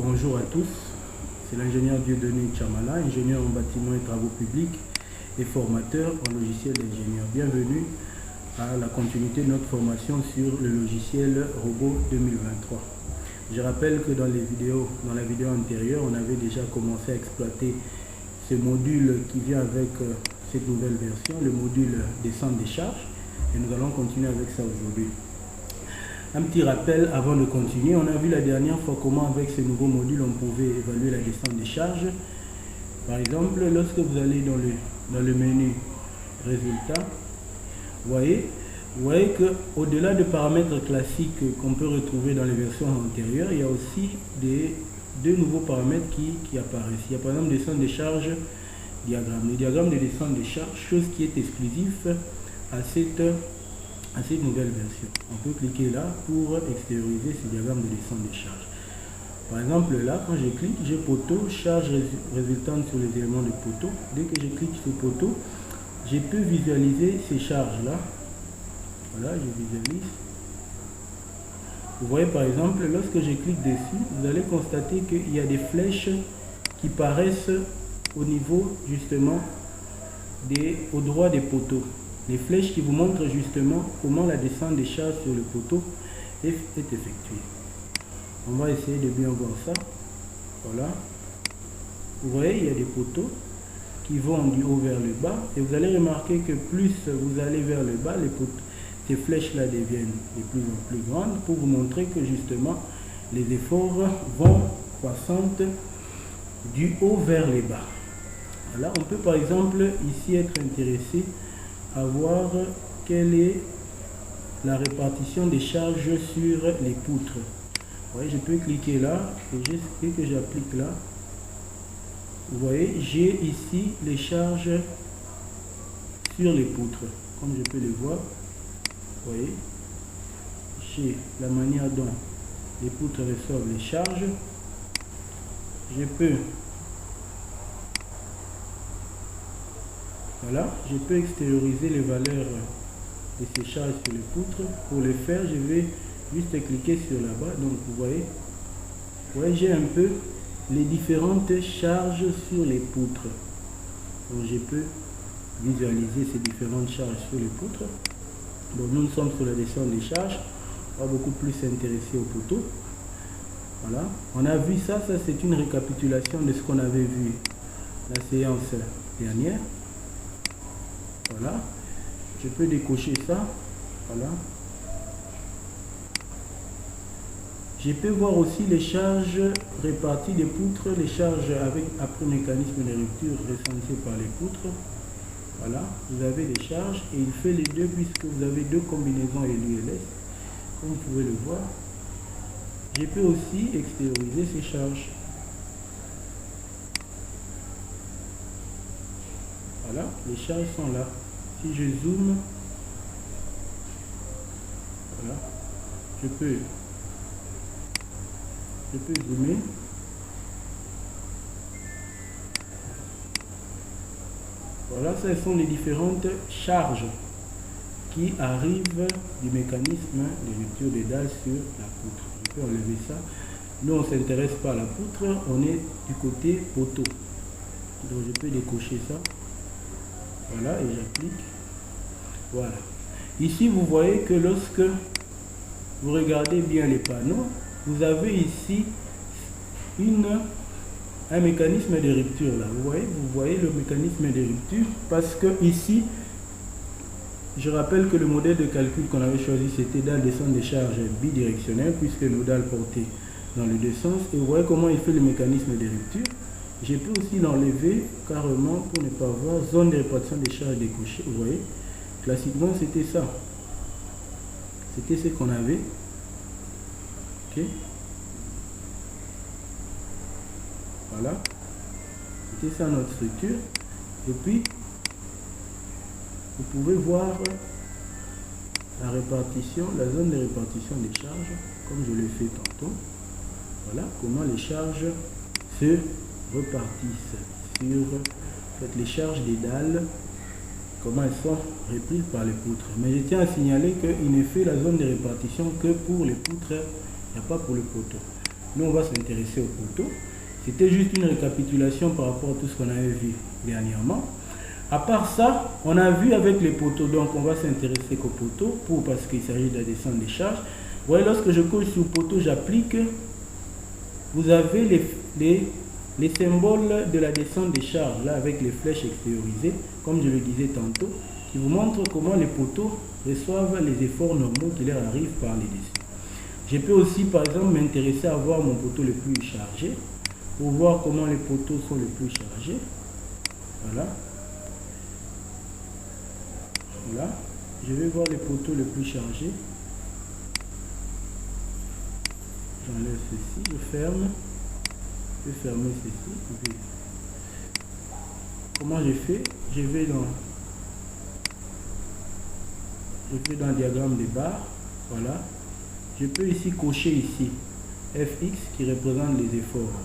Bonjour à tous, c'est l'ingénieur Dieudonné Chamala, ingénieur en bâtiment et travaux publics et formateur en logiciel d'ingénieur. Bienvenue à la continuité de notre formation sur le logiciel Robot 2023. Je rappelle que dans la vidéo antérieure, on avait déjà commencé à exploiter ce module qui vient avec cette nouvelle version, le module des centres de charge, et nous allons continuer avec ça aujourd'hui. Un petit rappel avant de continuer, on a vu la dernière fois comment avec ce nouveau module on pouvait évaluer la descente des charges. Par exemple, lorsque vous allez dans le menu résultat, vous voyez qu'au-delà des paramètres classiques qu'on peut retrouver dans les versions antérieures, il y a aussi deux nouveaux paramètres qui apparaissent. Il y a par exemple descente des charges, diagramme. Le diagramme de descente des charges, chose qui est exclusif à cette nouvelle version. On peut cliquer là pour extérioriser ce diagramme de descente des charges. Par exemple là, quand je clique, j'ai poteau, charge résultante sur les éléments de poteau. Dès que je clique sur poteau, je peux visualiser ces charges là. Voilà, je visualise. Vous voyez par exemple, lorsque je clique dessus, vous allez constater qu'il y a des flèches qui paraissent au niveau justement au droit des poteaux. Les flèches qui vous montrent justement comment la descente des charges sur le poteau est effectuée. On va essayer de bien voir ça. Voilà. Vous voyez, il y a des poteaux qui vont du haut vers le bas. Et vous allez remarquer que plus vous allez vers le bas, ces flèches-là deviennent de plus en plus grandes pour vous montrer que justement les efforts vont croissantes du haut vers le bas. Voilà. On peut par exemple ici être intéressé à voir quelle est la répartition des charges sur les poutres. Vous voyez, je peux cliquer là et dès que j'applique là, vous voyez, j'ai ici les charges sur les poutres. Comme je peux le voir, vous voyez, j'ai la manière dont les poutres reçoivent les charges. Je peux extérioriser les valeurs de ces charges sur les poutres. Pour le faire, je vais juste cliquer sur là-bas. Donc vous voyez, j'ai un peu les différentes charges sur les poutres. Donc je peux visualiser ces différentes charges sur les poutres. Donc nous sommes sur la descente des charges. On va beaucoup plus s'intéresser aux poteaux. Voilà, on a vu ça c'est une récapitulation de ce qu'on avait vu la séance dernière. Voilà, je peux décocher ça. Voilà. Je peux voir aussi les charges réparties des poutres, les charges après mécanisme de rupture recensées par les poutres. Voilà, vous avez les charges et il fait les deux puisque vous avez deux combinaisons LU-LS, comme vous pouvez le voir. Je peux aussi extérioriser ces charges. Voilà, les charges sont là. Si je zoome, voilà, je peux zoomer. Voilà, ce sont les différentes charges qui arrivent du mécanisme de rupture des dalles sur la poutre. Je peux enlever ça. Nous, on ne s'intéresse pas à la poutre, on est du côté poteau. Donc, je peux décocher ça. Voilà, et j'applique. Voilà. Ici, vous voyez que lorsque vous regardez bien les panneaux, vous avez ici un mécanisme de rupture là. Vous voyez le mécanisme de rupture parce que ici, je rappelle que le modèle de calcul qu'on avait choisi, c'était dalle descente des charges bidirectionnelle puisque nos dalles portaient dans les deux sens. Et vous voyez comment il fait le mécanisme de rupture. Je peux aussi l'enlever carrément pour ne pas avoir zone de répartition des charges décochées. Vous voyez, classiquement c'était ça. C'était ce qu'on avait. Ok. Voilà. C'était ça notre structure. Et puis, vous pouvez voir la répartition, la zone de répartition des charges, comme je l'ai fait tantôt. Voilà comment les charges se repartissent sur les charges des dalles, comment elles sont reprises par les poutres. Mais je tiens à signaler qu'il ne fait la zone de répartition que pour les poutres, il n'y a pas pour le poteau. Nous, on va s'intéresser au poteau. C'était juste une récapitulation par rapport à tout ce qu'on avait vu dernièrement. À part ça, on a vu avec les poteaux, donc on va s'intéresser qu'au poteau parce qu'il s'agit de la descente des charges. Vous voyez, lorsque je coche sur poteau, j'applique, vous avez les symboles de la descente des charges, là avec les flèches extériorisées, comme je le disais tantôt, qui vous montrent comment les poteaux reçoivent les efforts normaux qui leur arrivent par les dessus. Je peux aussi, par exemple, m'intéresser à voir mon poteau le plus chargé, pour voir comment les poteaux sont les plus chargés. Voilà. Voilà. Je vais voir les poteaux les plus chargés. J'enlève ceci, je ferme. Je vais fermer ceci. Comment je fais? Je vais dans le diagramme des barres. Voilà. Je peux ici cocher ici Fx qui représente les efforts.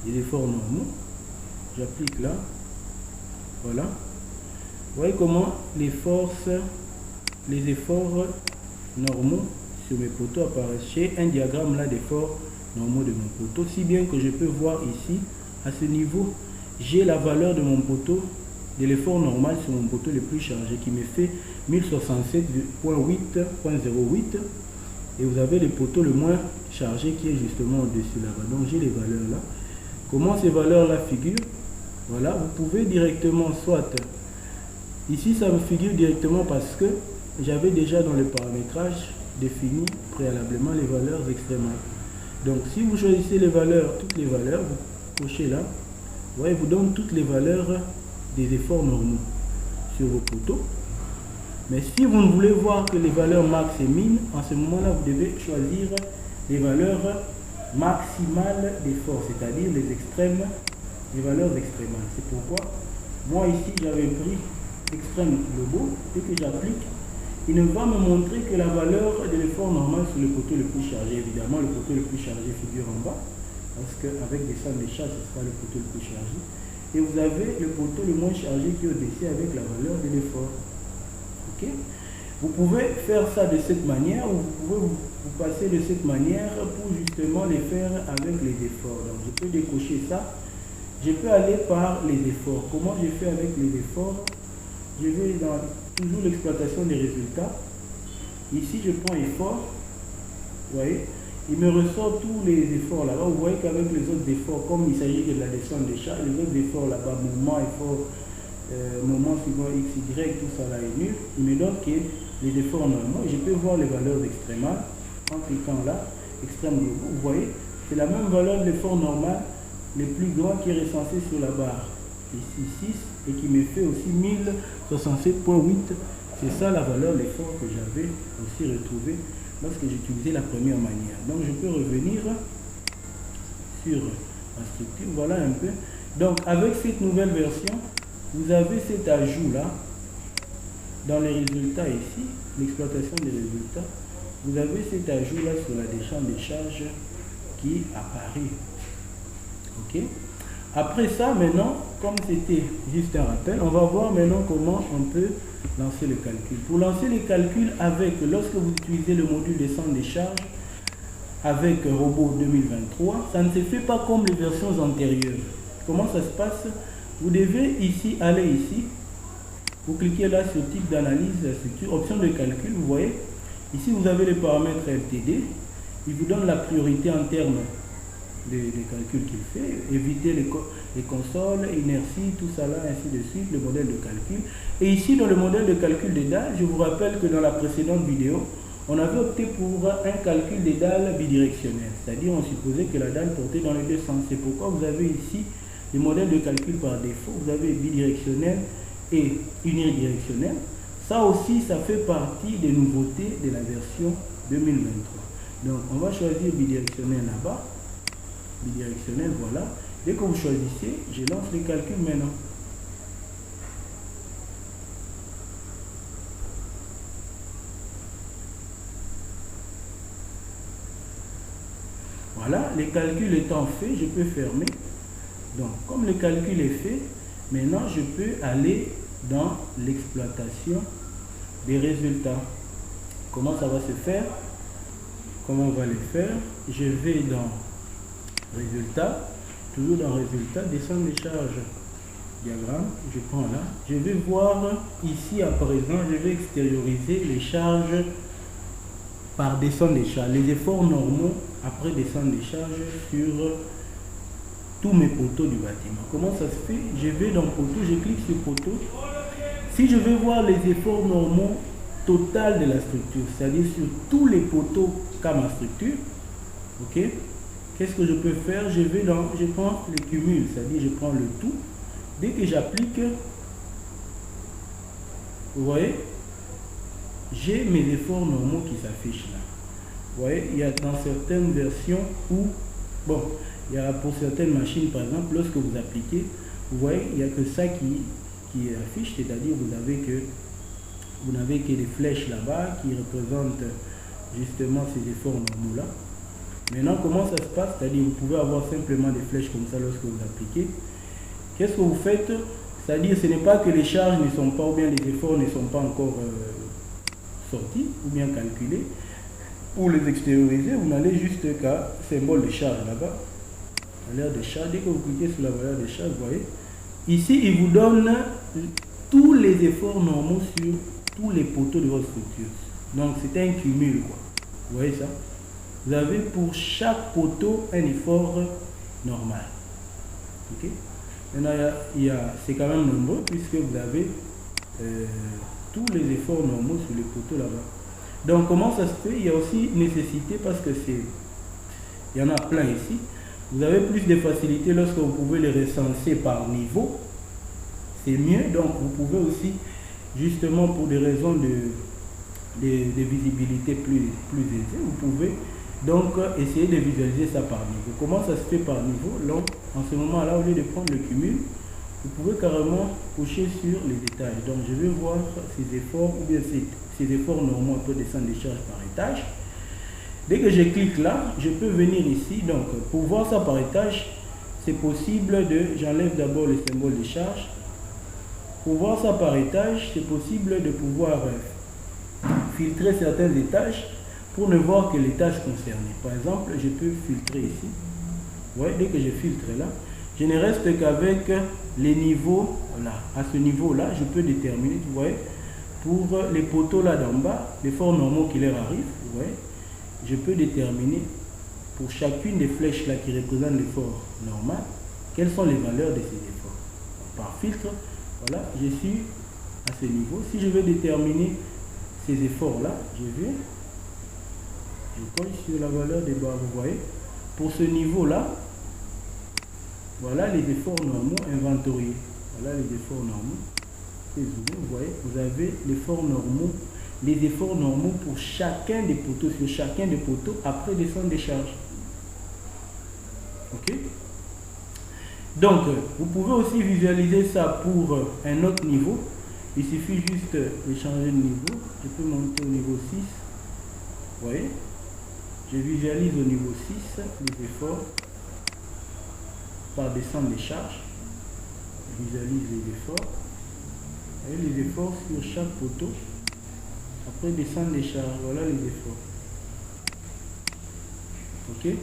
Les efforts normaux. J'applique là. Voilà. Vous voyez comment les forces, les efforts normaux sur mes poteaux apparaissent. J'ai un diagramme là d'efforts normaux de mon poteau, si bien que je peux voir ici, à ce niveau, j'ai la valeur de mon poteau, de l'effort normal sur mon poteau le plus chargé, qui me fait 1067,8.08. Et vous avez le poteau le moins chargé qui est justement au-dessus là-bas. Donc j'ai les valeurs là. Comment ces valeurs-là figurent? Voilà, vous pouvez directement, soit ici ça me figure directement parce que j'avais déjà dans le paramétrage défini préalablement les valeurs extrémales. Donc si vous choisissez les valeurs, toutes les valeurs, vous cochez là, vous voyez, vous donne toutes les valeurs des efforts normaux sur vos poteaux. Mais si vous ne voulez voir que les valeurs max et min, en ce moment-là, vous devez choisir les valeurs maximales d'effort, c'est-à-dire les extrêmes, les valeurs extrémales. C'est pourquoi, moi ici, j'avais pris extrême globaux, et que j'applique, il ne va me montrer que la valeur de l'effort normal sur le poteau le plus chargé. Évidemment, le poteau le plus chargé figure en bas, parce qu'avec des descente des charges, ce sera le poteau le plus chargé. Et vous avez le poteau le moins chargé qui est au-dessus avec la valeur de l'effort. Ok? Vous pouvez faire ça de cette manière, ou vous pouvez vous passer de cette manière pour justement les faire avec les efforts. Donc je peux décocher ça. Je peux aller par les efforts. Comment je fais avec les efforts? Je vais dans toujours l'exploitation des résultats. Ici, je prends effort. Vous voyez, il me ressort tous les efforts là-bas. Vous voyez qu'avec les autres efforts, comme il s'agit de la descente des charges, les autres efforts là-bas, mouvement, effort, moment suivant x, y, tout ça là est nul. Il me donne que les efforts normaux. Je peux voir les valeurs extrémales en cliquant là, extrême globaux. Vous voyez, c'est la même valeur de l'effort normal, le plus grand qui est recensé sur la barre. Ici 6 et qui me fait aussi 1067,8. C'est ça la valeur de l'effort que j'avais aussi retrouvé lorsque j'utilisais la première manière. Donc je peux revenir sur ma structure. Voilà un peu. Donc avec cette nouvelle version, vous avez cet ajout là dans les résultats ici, l'exploitation des résultats. Vous avez cet ajout là sur la descente des charges qui apparaît. Ok. Après ça, maintenant, comme c'était juste un rappel, on va voir maintenant comment on peut lancer le calcul. Pour lancer les calculs lorsque vous utilisez le module descente des charges avec Robot 2023, ça ne se fait pas comme les versions antérieures. Comment ça se passe? Vous devez ici, aller ici, vous cliquez là sur type d'analyse, structure, option de calcul, vous voyez, ici vous avez les paramètres LTD, il vous donne la priorité en termes des calculs qu'il fait, éviter les consoles, inertie, tout ça là, ainsi de suite, le modèle de calcul. Et ici, dans le modèle de calcul des dalles, je vous rappelle que dans la précédente vidéo, on avait opté pour un calcul des dalles bidirectionnelles, c'est-à-dire on supposait que la dalle portait dans les deux sens. C'est pourquoi vous avez ici le modèle de calcul par défaut, vous avez bidirectionnel et unidirectionnel. Ça aussi, ça fait partie des nouveautés de la version 2023. Donc, on va choisir bidirectionnel là-bas. Bidirectionnel, voilà. Dès que vous choisissez, je lance les calculs maintenant. Voilà, les calculs étant faits, je peux fermer. Donc, comme le calcul est fait, maintenant je peux aller dans l'exploitation des résultats. Comment ça va se faire? comment on va les faire? Je vais dans résultat, toujours dans résultat, descente des charges, diagramme, je prends là. Je vais voir ici à présent, je vais extérioriser les charges par descente des charges, les efforts normaux après descente des charges sur tous mes poteaux du bâtiment. Comment ça se fait? Je vais dans poteau, je clique sur poteau. Si je veux voir les efforts normaux total de la structure, c'est-à-dire sur tous les poteaux qu'a ma structure, ok, qu'est-ce que je peux faire? Je prends le cumul, c'est-à-dire je prends le tout. Dès que j'applique, vous voyez, j'ai mes efforts normaux qui s'affichent là. Vous voyez, il y a dans certaines versions où, bon, il y a pour certaines machines, par exemple, lorsque vous appliquez, vous voyez, il n'y a que ça qui affiche, c'est-à-dire vous n'avez que des flèches là-bas qui représentent justement ces efforts normaux là. Maintenant, comment ça se passe? C'est-à-dire vous pouvez avoir simplement des flèches comme ça lorsque vous appliquez. Qu'est-ce que vous faites? C'est-à-dire ce n'est pas que les charges ne sont pas, ou bien les efforts ne sont pas encore sortis, ou bien calculés. Pour les extérioriser, vous n'allez juste qu'à symbole de charge là-bas, valeur de charge. Dès que vous cliquez sur la valeur de charge, vous voyez, ici il vous donne tous les efforts normaux sur tous les poteaux de votre structure. Donc c'est un cumul, quoi. Vous voyez ça? Vous avez pour chaque poteau un effort normal. Ok? Maintenant, c'est quand même nombreux puisque vous avez tous les efforts normaux sur les poteaux là-bas. Donc comment ça se fait? Il y a aussi nécessité, parce que il y en a plein ici. Vous avez plus de facilité lorsque vous pouvez les recenser par niveau. C'est mieux. Donc vous pouvez aussi, justement pour des raisons de visibilité plus aisées, vous pouvez donc essayer de visualiser ça par niveau. Comment ça se fait par niveau? Donc en ce moment là, au lieu de prendre le cumul, vous pouvez carrément coucher sur les étages. Donc je vais voir ces efforts, ou bien ces efforts normaux après descendre des charges par étage. Dès que je clique là, je peux venir ici. Donc pour voir ça par étage, c'est possible j'enlève d'abord le symbole de charge. Pour voir ça par étage, c'est possible de pouvoir filtrer certains étages pour ne voir que les tâches concernées. Par exemple, je peux filtrer ici. Vous voyez, dès que je filtre là, je ne reste qu'avec les niveaux, voilà. À ce niveau-là, je peux déterminer, vous voyez, pour les poteaux là d'en bas, les efforts normaux qui leur arrivent, vous voyez, je peux déterminer pour chacune des flèches là qui représentent l'effort normal, quelles sont les valeurs de ces efforts. Par filtre, voilà, je suis à ce niveau. Si je veux déterminer ces efforts-là, je colle sur la valeur des barres, vous voyez. Pour ce niveau-là, voilà les efforts normaux inventoriés. Voilà les efforts normaux. Vous voyez, vous avez les efforts normaux pour chacun des poteaux, sur chacun des poteaux après descente des charges. Ok? Donc, vous pouvez aussi visualiser ça pour un autre niveau. Il suffit juste de changer de niveau. Je peux monter au niveau 6. Vous voyez? Je visualise au niveau 6 les efforts par descente des charges. Je visualise les efforts. Vous voyez les efforts sur chaque poteau. Après descente des charges, voilà les efforts. Ok?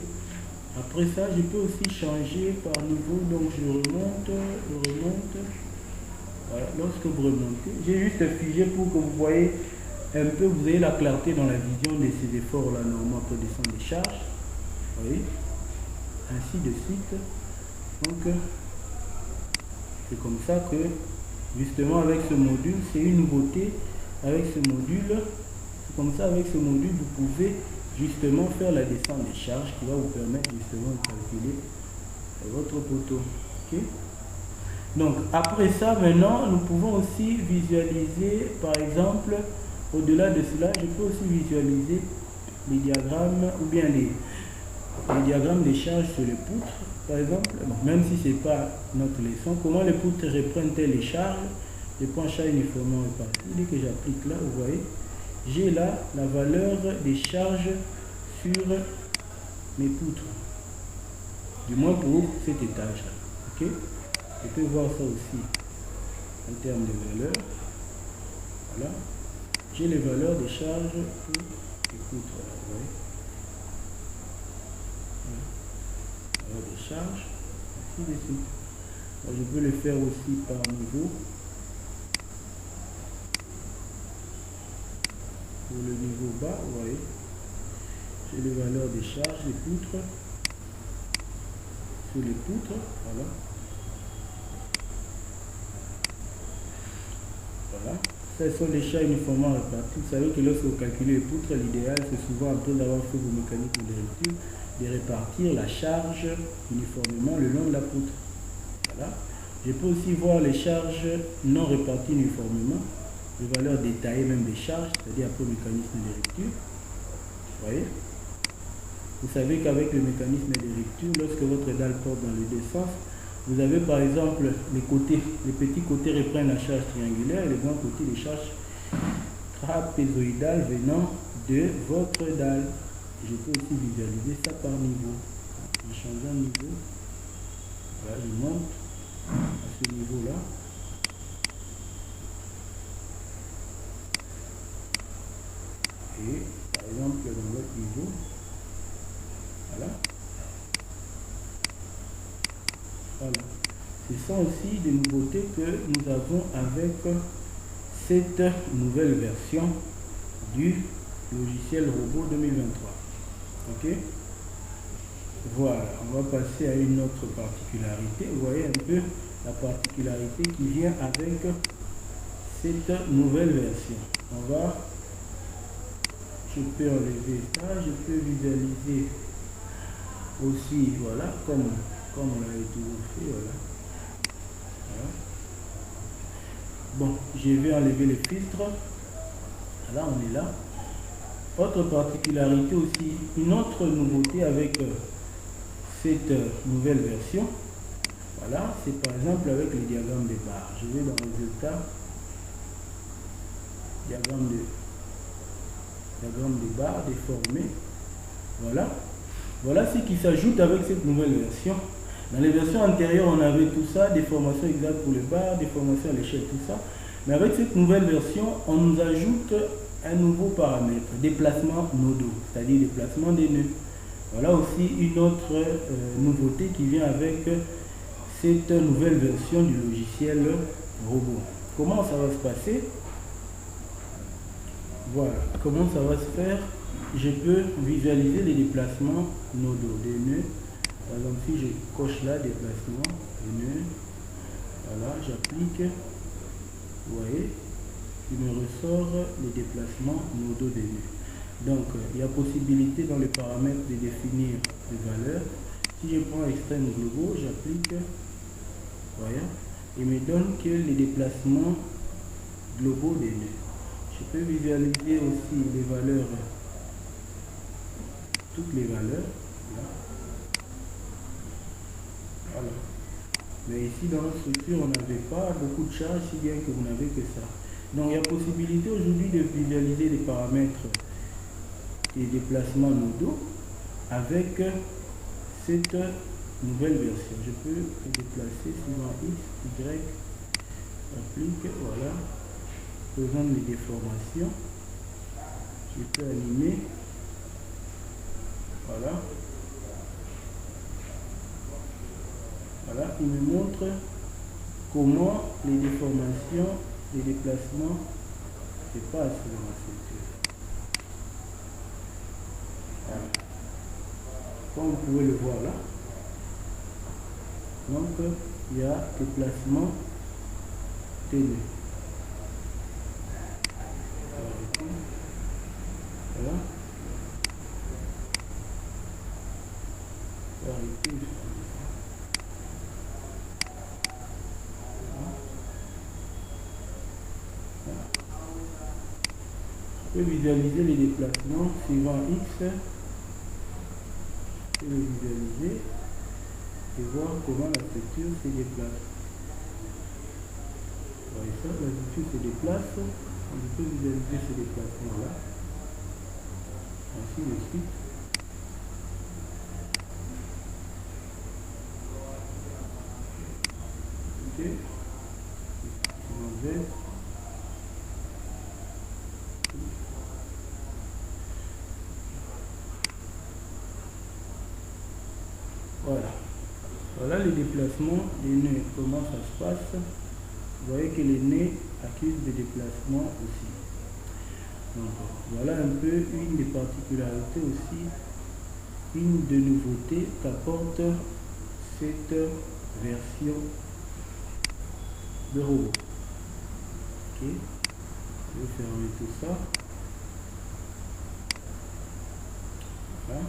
Après ça, je peux aussi changer par niveau. Donc je remonte. Voilà, lorsque vous remontez, j'ai juste figé pour que vous voyez un peu, vous ayez la clarté dans la vision de ces efforts là, normalement après descendre des charges. Vous voyez? Ainsi de suite. Donc, c'est comme ça que, justement, avec ce module, c'est une nouveauté. Avec ce module, c'est comme ça, avec ce module, vous pouvez justement faire la descente des charges qui va vous permettre justement de calculer votre poteau. Okay? Donc après ça, maintenant, nous pouvons aussi visualiser, par exemple, au-delà de cela, je peux aussi visualiser les diagrammes ou bien les diagrammes des charges sur les poutres, par exemple. Bon, même si ce n'est pas notre leçon, comment les poutres reprennent-elles les charges? Je prends charge uniformément répartie. Dès que j'applique là, vous voyez, j'ai là la valeur des charges sur mes poutres, du moins pour cet étage-là. Ok? Je peux voir ça aussi en termes de valeurs. Voilà. J'ai les valeurs des charges pour les poutres. Là, vous voyez. charge, ainsi de suite. Alors, je peux le faire aussi par niveau. Pour le niveau bas, vous voyez, j'ai les valeurs des charges, des poutres, sur les poutres, voilà. Voilà. Ce sont des charges uniformément réparties. Vous savez que lorsque vous calculez les poutres, l'idéal c'est souvent, après d'avoir fait vos mécaniques de rupture, de répartir la charge uniformément le long de la poutre. Voilà. Je peux aussi voir les charges non réparties uniformément, les valeurs détaillées même des charges, c'est-à-dire après le mécanisme de rupture. Vous voyez? Vous savez qu'avec le mécanisme de rupture, lorsque votre dalle porte dans les deux sens, vous avez par exemple les côtés, les petits côtés reprennent la charge triangulaire et les grands côtés les charges trapézoïdales venant de votre dalle. Je peux aussi visualiser ça par niveau. En changeant de niveau, voilà, je monte à ce niveau-là. Et par exemple dans l'autre niveau, voilà. Voilà. Ce sont aussi des nouveautés que nous avons avec cette nouvelle version du logiciel robot 2023. Ok? Voilà, on va passer à une autre particularité. Vous voyez un peu la particularité qui vient avec cette nouvelle version. Je peux enlever ça, je peux visualiser aussi, voilà, comme on l'avait toujours fait, voilà. Bon, je vais enlever les filtres. Là, on est là. Autre particularité aussi, une autre nouveauté avec cette nouvelle version, voilà, c'est par exemple avec les diagrammes de barres. Je vais dans résultat, diagramme de barres déformé. Voilà. Voilà ce qui s'ajoute avec cette nouvelle version. Dans les versions antérieures, on avait tout ça, des formations exactes pour les barres, des formations à l'échelle, tout ça. Mais avec cette nouvelle version, on nous ajoute un nouveau paramètre, déplacement nodaux, c'est-à-dire déplacement des nœuds. Voilà aussi une autre nouveauté qui vient avec cette nouvelle version du logiciel robot. Comment ça va se passer? Voilà, comment ça va se faire? Je peux visualiser les déplacements nodaux des nœuds. Par exemple, si je coche là, déplacement des nœuds, voilà, j'applique, vous voyez, il me ressort les déplacements nodaux des nœuds. Donc, il y a possibilité dans les paramètres de définir les valeurs. Si je prends extrême globaux, j'applique, voyez, il me donne que les déplacements globaux des nœuds. Je peux visualiser aussi les valeurs, toutes les valeurs, là. Voilà. Mais ici dans notre structure, on n'avait pas beaucoup de charges, si bien que vous n'avez que ça. Donc il y a possibilité aujourd'hui de visualiser les paramètres et déplacements nodaux avec cette nouvelle version. Je peux déplacer suivant X, Y, applique, voilà. Faisant les déformations, je peux animer, voilà. Voilà, il me montre comment les déformations, les déplacements se passent dans la structure. Voilà. Comme vous pouvez le voir là. Donc, il y a déplacement télé. Voilà. Je peux visualiser les déplacements suivant X. Je peux le visualiser et voir comment la structure se déplace. Vous voyez ça, la structure se déplace. Je peux visualiser ce déplacement-là. Ainsi de suite. Ok. Je m'en vais. Voilà. Voilà le déplacement des nœuds, comment ça se passe. Vous voyez que les nœuds accusent des déplacements aussi. Donc, voilà un peu une des particularités aussi, une des nouveautés qu'apporte cette version de robot. Ok, je vais fermer tout ça. Voilà.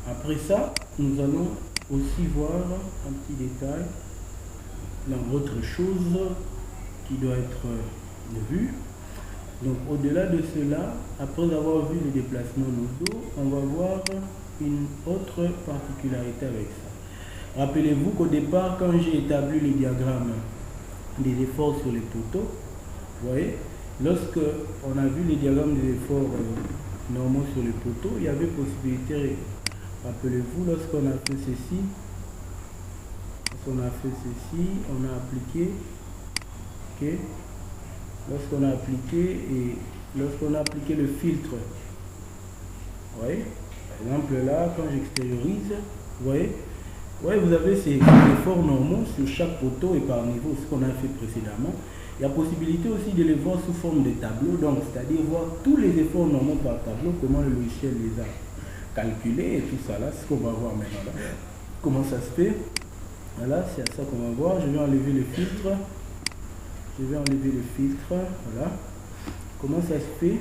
Après ça, nous allons aussi voir un petit détail dans autre chose qui doit être vu. Donc au-delà de cela, après avoir vu les déplacements nodaux, on va voir une autre particularité avec ça. Rappelez-vous qu'au départ, quand j'ai établi le diagramme des efforts sur les poteaux, vous voyez, lorsque on a vu les diagrammes des efforts normaux sur les poteaux, il y avait possibilité. Rappelez-vous, lorsqu'on a fait ceci, on a appliqué, ok, lorsqu'on a appliqué le filtre, vous voyez, par exemple là, quand j'extériorise, vous voyez, vous avez ces efforts normaux sur chaque poteau et par niveau, ce qu'on a fait précédemment. Il y a possibilité aussi de les voir sous forme de tableau, donc c'est-à-dire voir tous les efforts normaux par tableau, comment le logiciel les a calculés et tout ça là, c'est ce qu'on va voir maintenant là. Comment ça se fait? Voilà, c'est à ça qu'on va voir. Je vais enlever le filtre. Voilà. Comment ça se fait?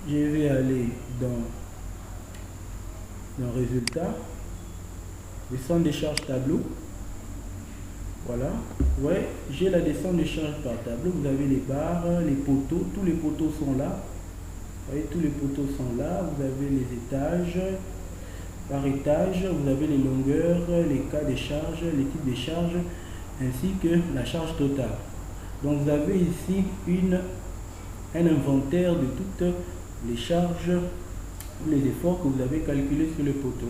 Je vais aller dans résultat, descente des charges tableau. Voilà. Ouais, j'ai la descente des charges par tableau. Vous avez les barres, les poteaux, tous les poteaux sont là. Vous voyez, tous les poteaux sont là. Vous avez les étages. Par étage, vous avez les longueurs, les cas de charge, les types de charges, ainsi que la charge totale. Donc vous avez ici un inventaire de toutes les charges, les efforts que vous avez calculés sur le poteau.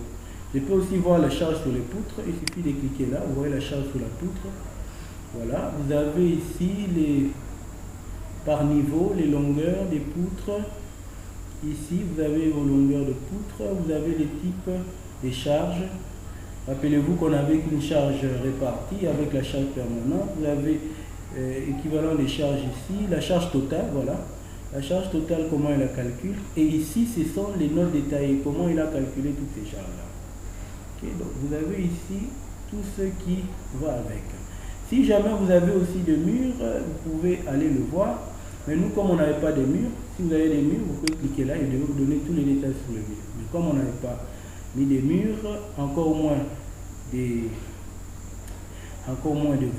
Je peux aussi voir la charge sur les poutres, il suffit de cliquer là, vous voyez la charge sur la poutre. Voilà, vous avez ici par niveau les longueurs des poutres. Ici, vous avez vos longueurs de poutre, vous avez les types des charges. Rappelez-vous qu'on avait une charge répartie avec la charge permanente. Vous avez équivalent des charges ici, la charge totale, voilà. La charge totale, comment il la calcule. Et ici, ce sont les notes détaillées, comment il a calculé toutes ces charges-là. Okay, donc vous avez ici tout ce qui va avec. Si jamais vous avez aussi des murs, vous pouvez aller le voir. Mais nous, comme on n'avait pas de murs, si vous avez des murs, vous pouvez cliquer là et de vous donner tous les détails sur le mur. Mais comme on n'avait pas mis des murs, encore moins de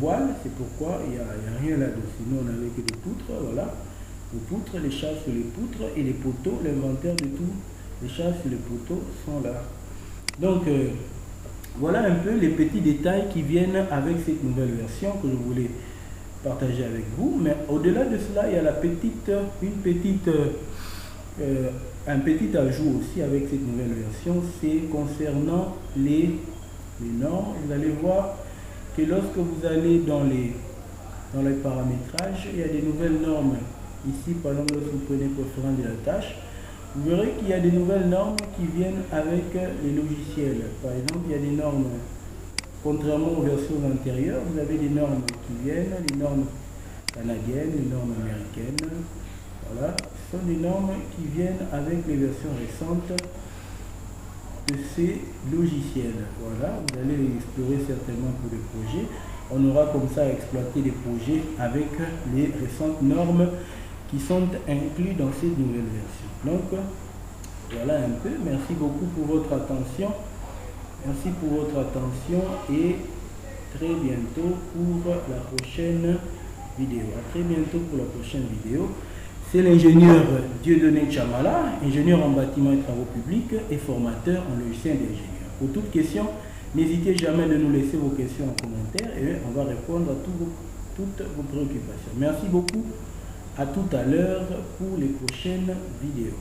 voiles, c'est pourquoi il n'y a rien là-dessus. Nous, on n'avait que des poutres, voilà. Les poutres, les charges sur les poutres et les poteaux, l'inventaire de tout, les charges sur les poteaux sont là. Donc, voilà un peu les petits détails qui viennent avec cette nouvelle version que je voulais partager avec vous. Mais au-delà de cela, il y a un petit ajout aussi avec cette nouvelle version, c'est concernant les normes. Vous allez voir que lorsque vous allez dans les paramétrages, il y a des nouvelles normes. Ici, par exemple, lorsque vous prenez préférence de la tâche, vous verrez qu'il y a des nouvelles normes qui viennent avec les logiciels. Par exemple, il y a des normes, contrairement aux versions antérieures, vous avez des normes qui viennent, les normes canadiennes, les normes américaines. Voilà, ce sont des normes qui viennent avec les versions récentes de ces logiciels. Voilà, vous allez les explorer certainement pour des projets. On aura comme ça à exploiter des projets avec les récentes normes qui sont inclus dans ces nouvelles versions. Donc, voilà un peu. Merci beaucoup pour votre attention. Merci pour votre attention et très bientôt pour la prochaine vidéo. À très bientôt pour la prochaine vidéo. C'est l'ingénieur Dieudonné Chamala, ingénieur en bâtiment et travaux publics et formateur en logiciel d'ingénieur. Pour toute question, n'hésitez jamais de nous laisser vos questions en commentaire et on va répondre à toutes vos préoccupations. Merci beaucoup. À tout à l'heure pour les prochaines vidéos.